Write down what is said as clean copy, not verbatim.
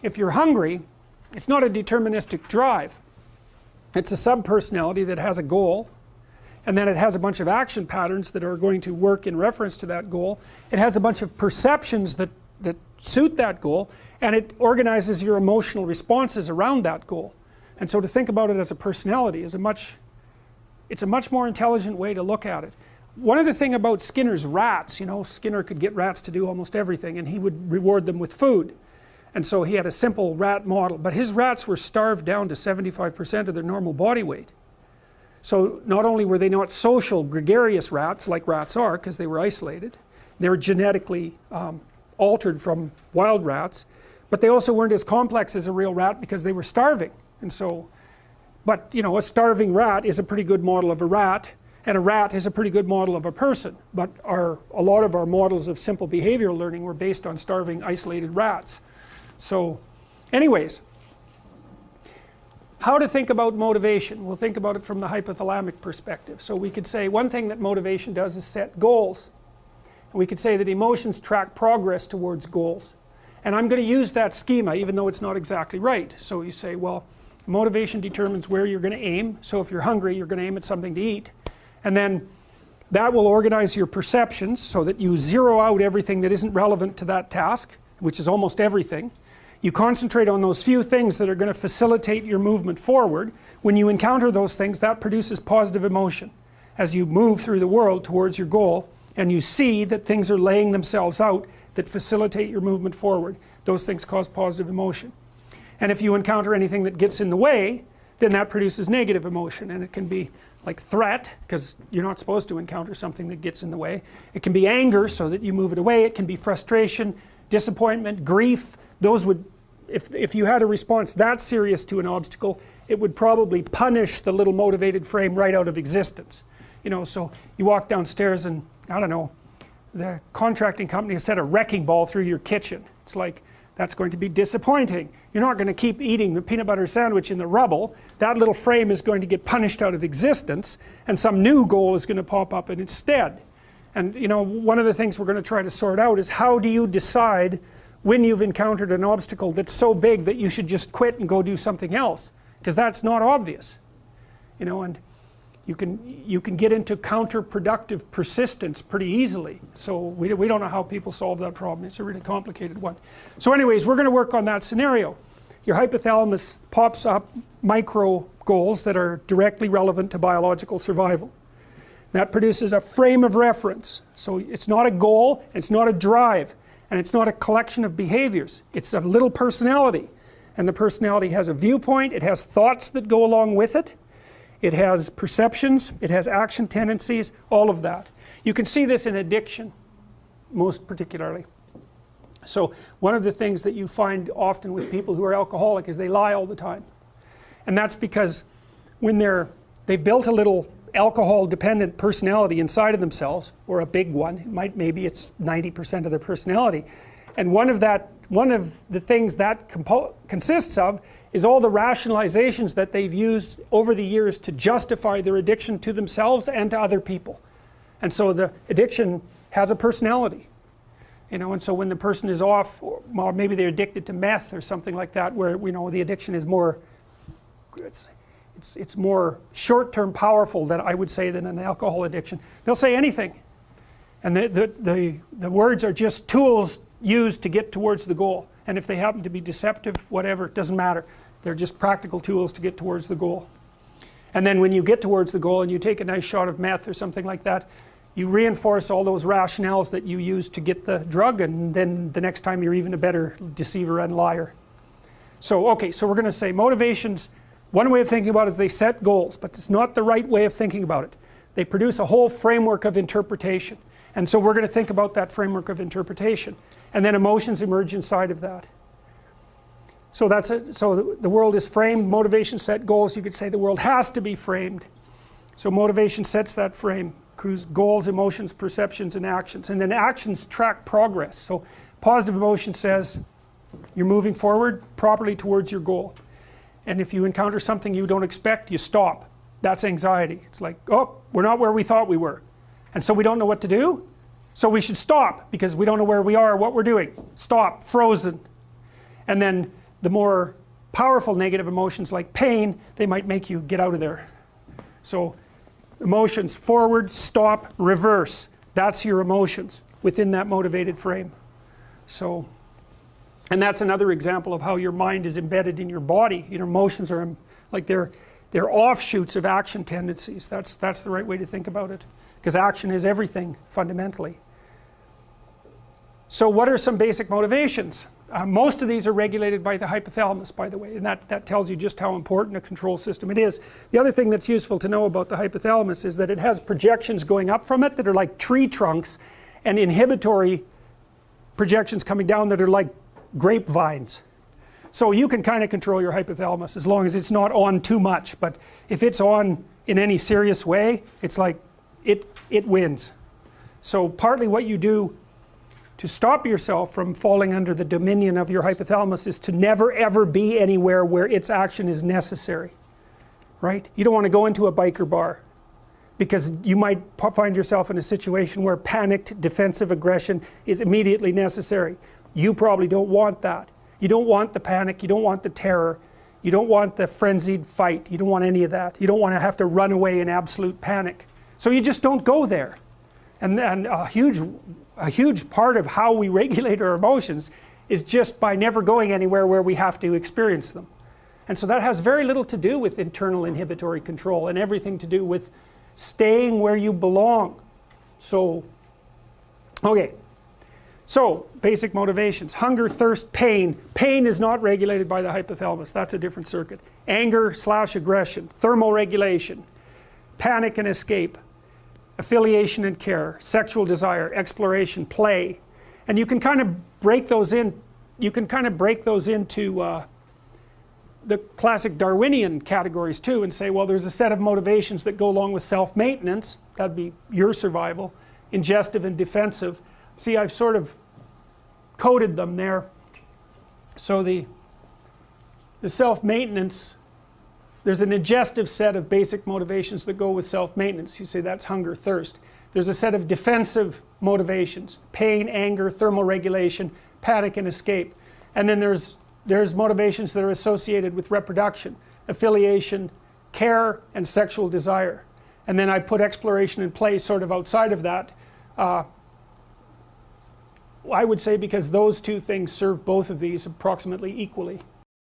if you're hungry, it's not a deterministic drive. It's a subpersonality that has a goal, and then it has a bunch of action patterns that are going to work in reference to that goal. It has a bunch of perceptions that suit that goal, and it organizes your emotional responses around that goal. And so to think about it as a personality is it's a much more intelligent way to look at it. One other thing about Skinner's rats, you know, Skinner could get rats to do almost everything, and he would reward them with food. And so he had a simple rat model, but his rats were starved down to 75% of their normal body weight. So not only were they not social, gregarious rats like rats are, because they were isolated, they were genetically altered from wild rats, but they also weren't as complex as a real rat because they were starving. And so, but you know, a starving rat is a pretty good model of a rat, and a rat is a pretty good model of a person. But a lot of our models of simple behavioral learning were based on starving, isolated rats. So anyways, how to think about motivation? We'll think about it from the hypothalamic perspective. So we could say one thing that motivation does is set goals. And we could say that emotions track progress towards goals. And I'm going to use that schema even though it's not exactly right. So you say, well, motivation determines where you're going to aim. So if you're hungry, you're going to aim at something to eat. And then that will organize your perceptions so that you zero out everything that isn't relevant to that task, which is almost everything. You concentrate on those few things that are going to facilitate your movement forward. When you encounter those things, that produces positive emotion as you move through the world towards your goal, and you see that things are laying themselves out that facilitate your movement forward. Those things cause positive emotion. And if you encounter anything that gets in the way, then that produces negative emotion, and it can be like threat, because you're not supposed to encounter something that gets in the way. It can be anger, so that you move it away. It can be frustration, disappointment, grief. Those would, if you had a response that serious to an obstacle, it would probably punish the little motivated frame right out of existence. You know, so you walk downstairs and, I don't know, the contracting company has set a wrecking ball through your kitchen. It's like, that's going to be disappointing. You're not going to keep eating the peanut butter sandwich in the rubble. That little frame is going to get punished out of existence, and some new goal is going to pop up in its stead. And you know, one of the things we're going to try to sort out is how do you decide when you've encountered an obstacle that's so big that you should just quit and go do something else, because that's not obvious, you know. And you can get into counterproductive persistence pretty easily. So we don't know how people solve that problem. It's a really complicated one. So anyways, we're going to work on that scenario. Your hypothalamus pops up micro goals that are directly relevant to biological survival. That produces a frame of reference. So it's not a goal, it's not a drive, and it's not a collection of behaviors. It's a little personality. And the personality has a viewpoint, it has thoughts that go along with it. It has perceptions, it has action tendencies, all of that. You can see this in addiction, most particularly. So one of the things that you find often with people who are alcoholic is they lie all the time. And that's because when they've built a little alcohol dependent personality inside of themselves, or a big one, maybe it's 90% of their personality. And one of the things that consists of is all the rationalizations that they've used over the years to justify their addiction to themselves and to other people. And so the addiction has a personality, you know. And so when the person is off, or maybe they're addicted to meth or something like that, where, you know, the addiction is more, it's more short-term powerful, than I would say, than an alcohol addiction. They'll say anything, and the words are just tools used to get towards the goal. And if they happen to be deceptive, whatever, it doesn't matter. They're just practical tools to get towards the goal. And then when you get towards the goal and you take a nice shot of meth or something like that, you reinforce all those rationales that you used to get the drug, and then the next time you're even a better deceiver and liar. So okay, so we're going to say motivations, one way of thinking about it is they set goals, but it's not the right way of thinking about it. They produce a whole framework of interpretation. And so we're going to think about that framework of interpretation. And then emotions emerge inside of that. So that's it. So the world is framed, motivation set goals. You could say the world has to be framed. So motivation sets that frame, goals, emotions, perceptions, and actions. And then actions track progress. So positive emotion says you're moving forward properly towards your goal. And if you encounter something you don't expect, you stop. That's anxiety. It's like, oh, we're not where we thought we were. And so we don't know what to do. So we should stop, because we don't know where we are or what we're doing. Stop, frozen. And then the more powerful negative emotions like pain, they might make you get out of there. So emotions: forward, stop, reverse. That's your emotions within that motivated frame. So, and that's another example of how your mind is embedded in your body. Your emotions are like they're offshoots of action tendencies. That's the right way to think about it, because action is everything fundamentally. So what are some basic motivations? Most of these are regulated by the hypothalamus, by the way, and that tells you just how important a control system it is. The other thing that's useful to know about the hypothalamus is that it has projections going up from it that are like tree trunks, and inhibitory projections coming down that are like grapevines. So you can kind of control your hypothalamus as long as it's not on too much, but if it's on in any serious way, it's like it wins. So partly what you do to stop yourself from falling under the dominion of your hypothalamus is to never ever be anywhere where its action is necessary, right? You don't want to go into a biker bar because you might find yourself in a situation where panicked defensive aggression is immediately necessary. You probably don't want that. You don't want the panic, you don't want the terror, you don't want the frenzied fight, you don't want any of that. You don't want to have to run away in absolute panic. So you just don't go there. And a huge part of how we regulate our emotions is just by never going anywhere where we have to experience them. And so that has very little to do with internal inhibitory control and everything to do with staying where you belong. So, okay. So, basic motivations: hunger, thirst, pain. Pain is not regulated by the hypothalamus. That's a different circuit. Anger / aggression, thermoregulation, panic and escape, affiliation and care, sexual desire, exploration, play. And you can kind of break those in, you can kind of break those into the classic Darwinian categories too, and say, well, there's a set of motivations that go along with self-maintenance. That'd be your survival. Ingestive and defensive. See, I've sort of coded them there. So the self-maintenance, there's an ingestive set of basic motivations that go with self-maintenance. You say that's hunger, thirst. There's a set of defensive motivations: pain, anger, thermoregulation, panic and escape. And then there's motivations that are associated with reproduction: affiliation, care, and sexual desire. And then I put exploration and play sort of outside of that. I would say because those two things serve both of these approximately equally.